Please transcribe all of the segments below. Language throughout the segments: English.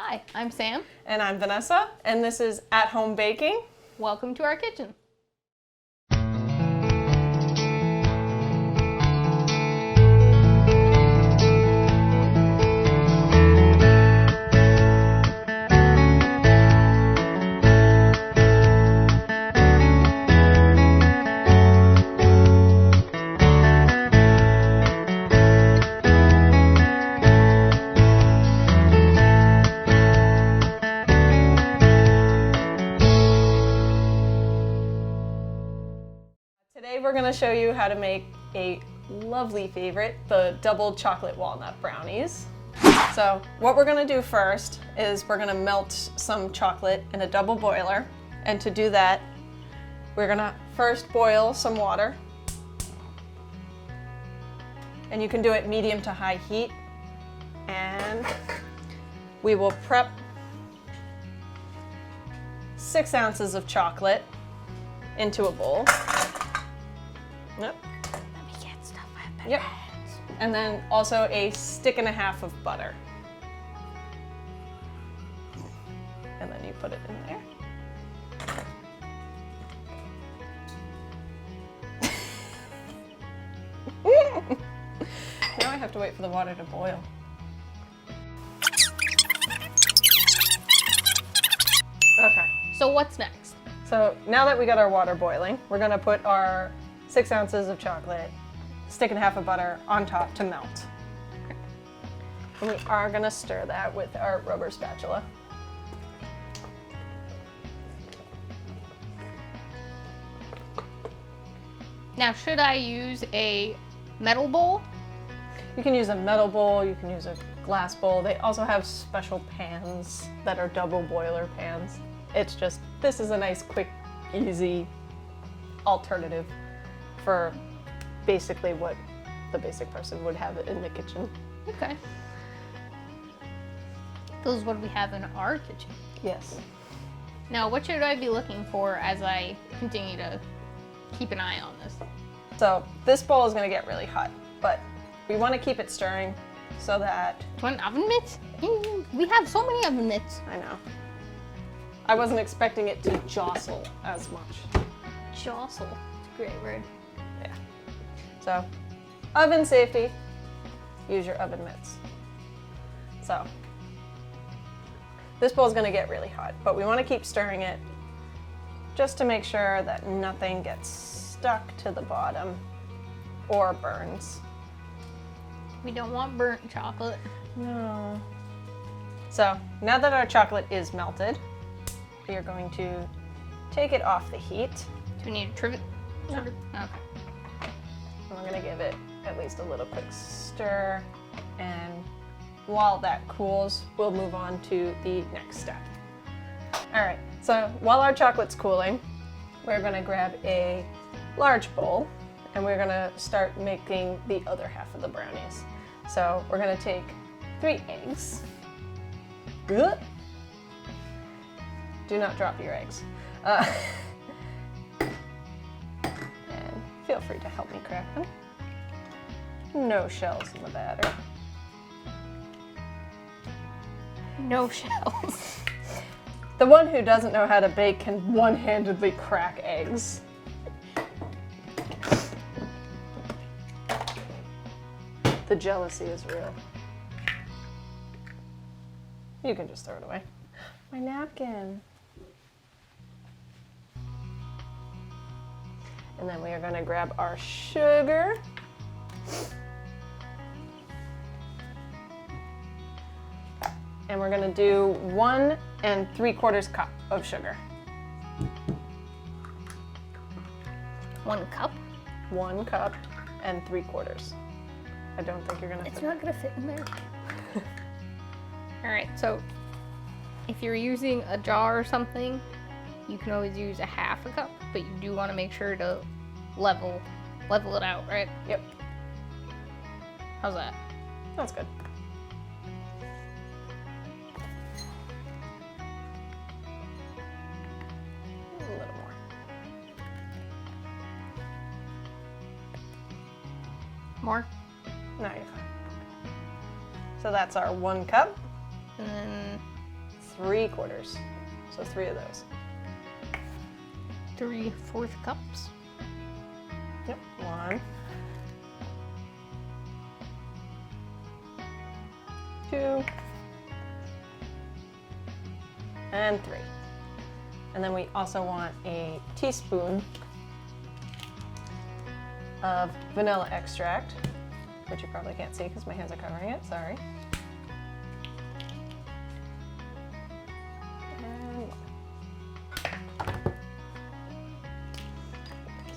Hi, I'm Sam. And I'm Vanessa, and this is At Home Baking. Welcome to our kitchen. Today we're going to show you how to make a lovely favorite, the double chocolate walnut brownies. So what we're going to do first is we're going to melt some chocolate in a double boiler. And to do that, we're going to first boil some water. And you can do it medium to high heat. And we will prep 6 ounces of chocolate into a bowl. Yep. Let me get stuff at Yep. And then also a stick and a half of butter. And then you put it in there. Now I have to wait for the water to boil. Okay. So what's next? So now that we got our water boiling, we're gonna put our 6 ounces of chocolate, stick and a half of butter on top to melt. And we are gonna stir that with our rubber spatula. Now, should I use a metal bowl? You can use a metal bowl, you can use a glass bowl. They also have special pans that are double boiler pans. It's just, this is a nice, quick, easy alternative for basically what the basic person would have in the kitchen. Okay. This is what we have in our kitchen. Yes. Now, what should I be looking for as I continue to keep an eye on this? So this bowl is gonna get really hot, but we wanna keep it stirring so that, Do you want an oven mitt? We have so many oven mitts. I know. I wasn't expecting it to jostle as much. Jostle. It's a great word. Yeah. So, oven safety, use your oven mitts. So, this bowl is gonna get really hot, but we wanna keep stirring it just to make sure that nothing gets stuck to the bottom or burns. We don't want burnt chocolate. No. So, now that our chocolate is melted, we are going to take it off the heat. Do we need to trivet? No. Okay. And we're gonna give it at least a little quick stir, and while that cools, we'll move on to the next step. All right, so while our chocolate's cooling, we're gonna grab a large bowl, and we're gonna start making the other half of the brownies. So we're gonna take 3 eggs. Good. Do not drop your eggs. And feel free to help me crack them. No shells in the batter. No shells. The one who doesn't know how to bake can one-handedly crack eggs. The jealousy is real. You can just throw it away. My napkin. And then we are going to grab our sugar. And we're going to do 1 3/4 cup of sugar. 1 cup? 1 cup and 3/4. I don't think you're going to It's fit. not gonna fit in there. All right, so if you're using a jar or something, you can always use a 1/2 cup, but you do want to make sure to level it out, right? Yep, How's that? that's good. A little more. More? No, you're fine. So that's our 1 cup. And then 3/4. So 3 of those. 3/4 cups. Yep, 1, 2, and 3. And then we also want a teaspoon of vanilla extract, which you probably can't see because my hands are covering it, sorry. And 1.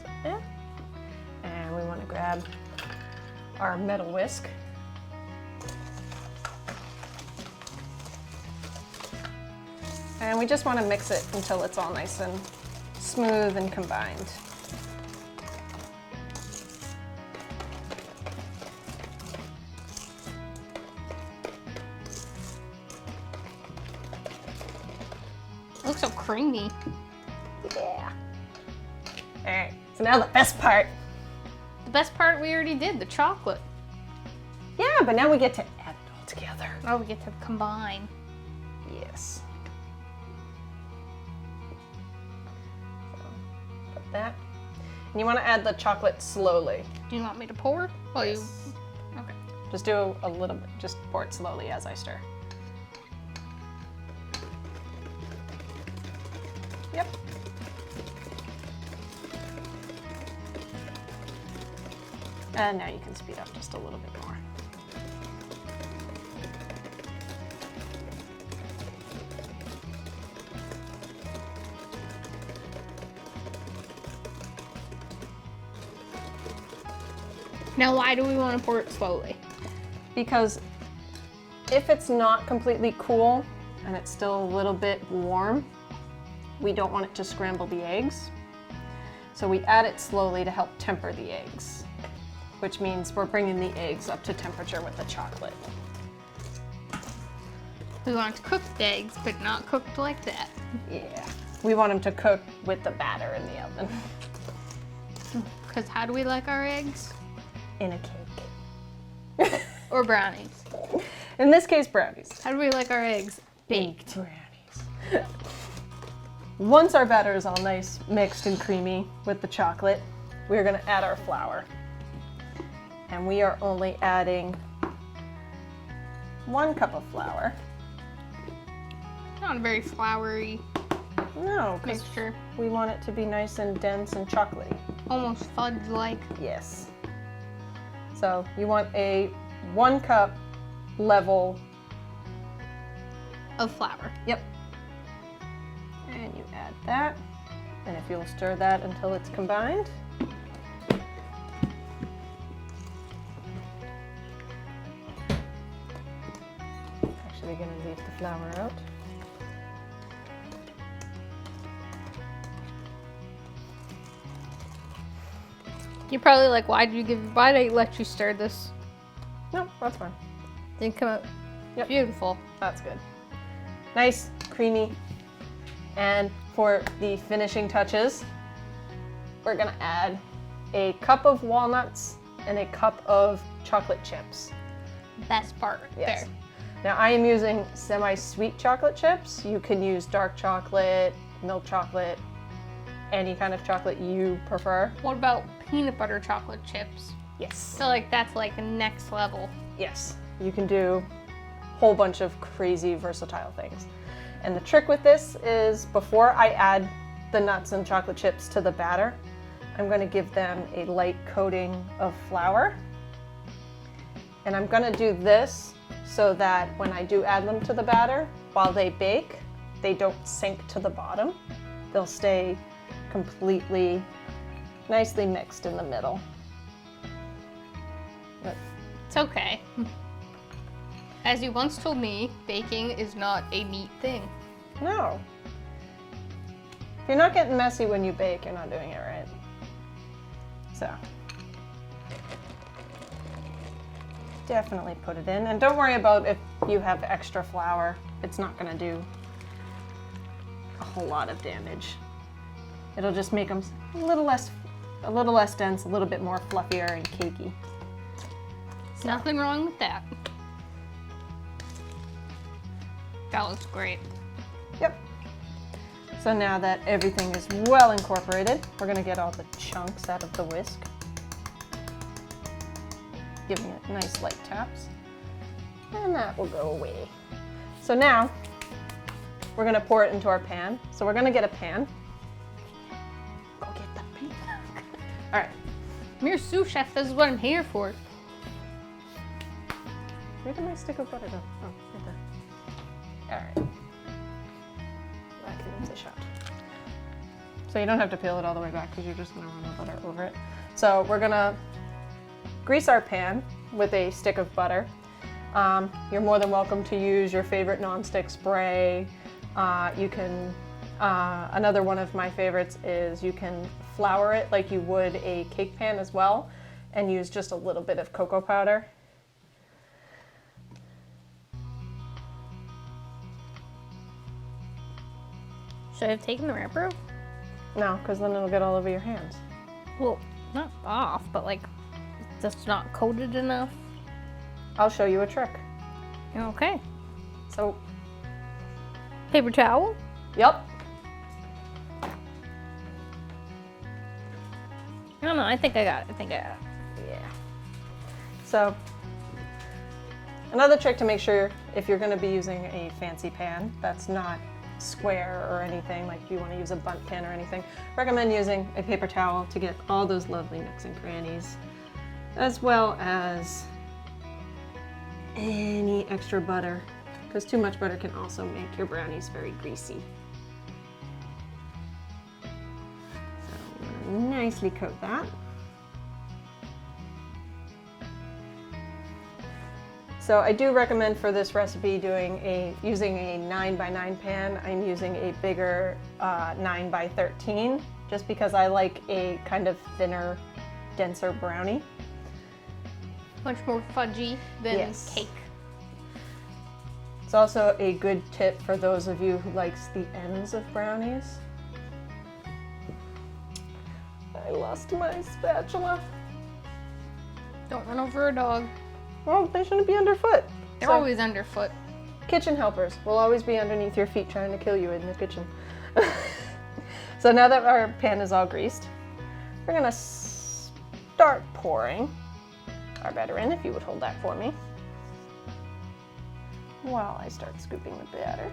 So, yeah. And we want to grab our metal whisk. And we just want to mix it until it's all nice and smooth and combined. It looks so creamy. Yeah. All right, so now the best part. The best part we already did, the chocolate. Yeah, but now we get to add it all together. Now we get to combine. Yes. So, put that. And you want to add the chocolate slowly. Do you want me to pour? Well, Yes. Okay. Just do a little bit, just pour it slowly as I stir. Yep. And now you can speed up just a little bit more. Now, why do we want to pour it slowly? Because if it's not completely cool and it's still a little bit warm, we don't want it to scramble the eggs. So we add it slowly to help temper the eggs, which means we're bringing the eggs up to temperature with the chocolate. We want to cook the eggs, but not cooked like that. Yeah. We want them to cook with the batter in the oven. Because how do we like our eggs? In a cake. Or brownies? In this case, brownies. How do we like our eggs? Baked. Brownies. Once our batter is all nice, mixed and creamy with the chocolate, we're gonna add our flour. And we are only adding 1 cup of flour. Not a very floury No, 'cause mixture. we want it to be nice and dense and chocolatey. Almost fudge-like. Yes. So you want a 1 cup level. Of flour. Yep. And you add that. And if you'll stir that until it's combined. Actually gonna leave the flour out. You're probably like, why did I let you stir this? No, that's fine. Didn't come out Yep. beautiful. That's good. Nice, creamy. And for the finishing touches, we're gonna add a cup of walnuts and a cup of chocolate chips. Best part Yes. there. Now I am using semi-sweet chocolate chips. You can use dark chocolate, milk chocolate, any kind of chocolate you prefer. What about peanut butter chocolate chips? Yes. So like that's like next level. Yes. You can do a whole bunch of crazy versatile things. And the trick with this is before I add the nuts and chocolate chips to the batter, I'm going to give them a light coating of flour. And I'm going to do this so that when I do add them to the batter, while they bake, they don't sink to the bottom. They'll stay completely nicely mixed in the middle. But It's okay. As you once told me, baking is not a neat thing. no. If you're not getting messy when you bake, you're not doing it right. So, definitely put it in. And don't worry about if you have extra flour. It's not gonna do a whole lot of damage. It'll just make them a little less dense, a little bit more fluffier and cakey. So, Nothing wrong with that. That looks great. Yep. So now that everything is well incorporated, we're gonna get all the chunks out of the whisk, giving it nice light taps, and that will go away. So now we're gonna pour it into our pan. So we're gonna get a pan. Go get the pan. All right. I'm your sous chef. This is what I'm here for. Where did my stick of butter go? Oh, right there. All right. That can rinse the shot. So you don't have to peel it all the way back because you're just gonna run the butter over it. So we're gonna grease our pan with a stick of butter. You're more than welcome to use your favorite nonstick spray. You can, another one of my favorites is you can flour it like you would a cake pan as well and use just a little bit of cocoa powder. Should I have taken the wrapper off? No, because then it'll get all over your hands. Well, not off, but like, just not coated enough. I'll show you a trick. Okay. So, Paper towel? yep. I don't know. I think I got it. Yeah. So, another trick to make sure if you're going to be using a fancy pan that's not square or anything, like if you want to use a bundt pan or anything, recommend using a paper towel to get all those lovely nooks and crannies, as well as any extra butter, because too much butter can also make your brownies very greasy. So I'm going to nicely coat that. So I do recommend for this recipe using a 9x9 pan. I'm using a bigger 9x13 just because I like a kind of thinner, denser brownie. Much more fudgy than Yes. cake. It's also a good tip for those of you who likes the ends of brownies. I lost my spatula. Don't run over a dog. Well, they shouldn't be underfoot. They're So, always underfoot. kitchen helpers will always be underneath your feet trying to kill you in the kitchen. So now that our pan is all greased, we're gonna start pouring our batter in, if you would hold that for me, while I start scooping the batter.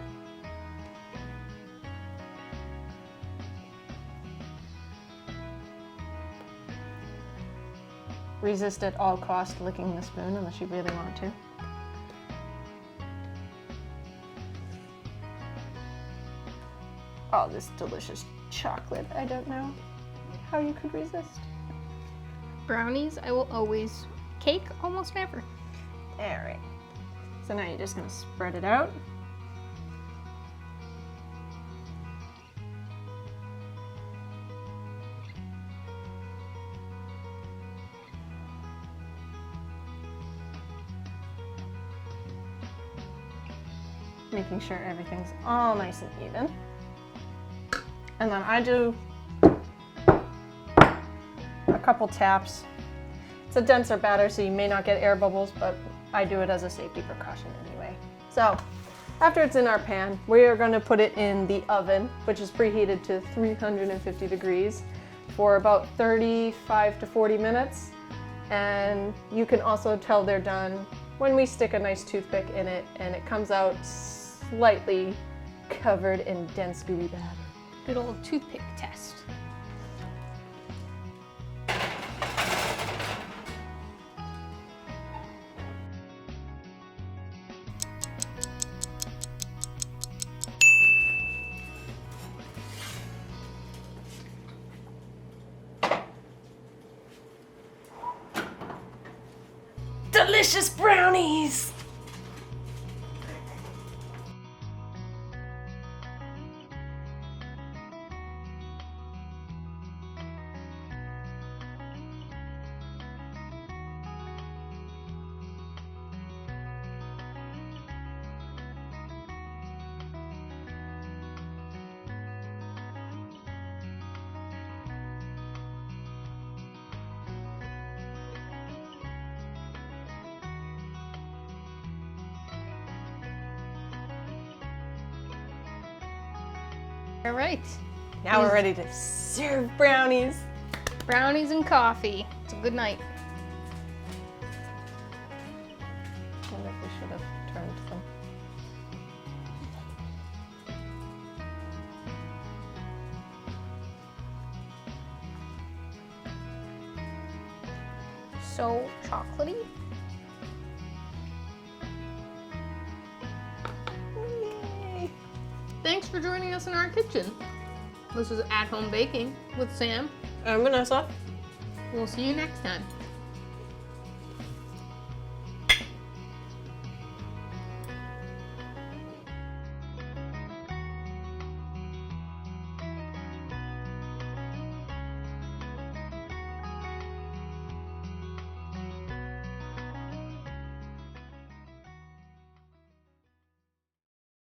Resist at all costs licking the spoon unless you really want to. Oh, this delicious chocolate. I don't know how you could resist. Brownies, I will always. Cake, almost never. All right. So now you're just gonna spread it out. Making sure everything's all nice and even. And then I do a couple taps. It's a denser batter, so you may not get air bubbles, but I do it as a safety precaution anyway. So after it's in our pan, we are going to put it in the oven, which is preheated to 350 degrees for about 35 to 40 minutes. And you can also tell they're done when we stick a nice toothpick in it and it comes out slightly covered in dense gooey batter. Good old toothpick test. Delicious brownies! All right. Now we're ready to serve brownies. Brownies and coffee. It's a good night. I wonder if we should have turned them. So chocolatey. Yay. Thanks for joining us in our kitchen. This is At Home Baking with Sam. I'm Vanessa. We'll see you next time.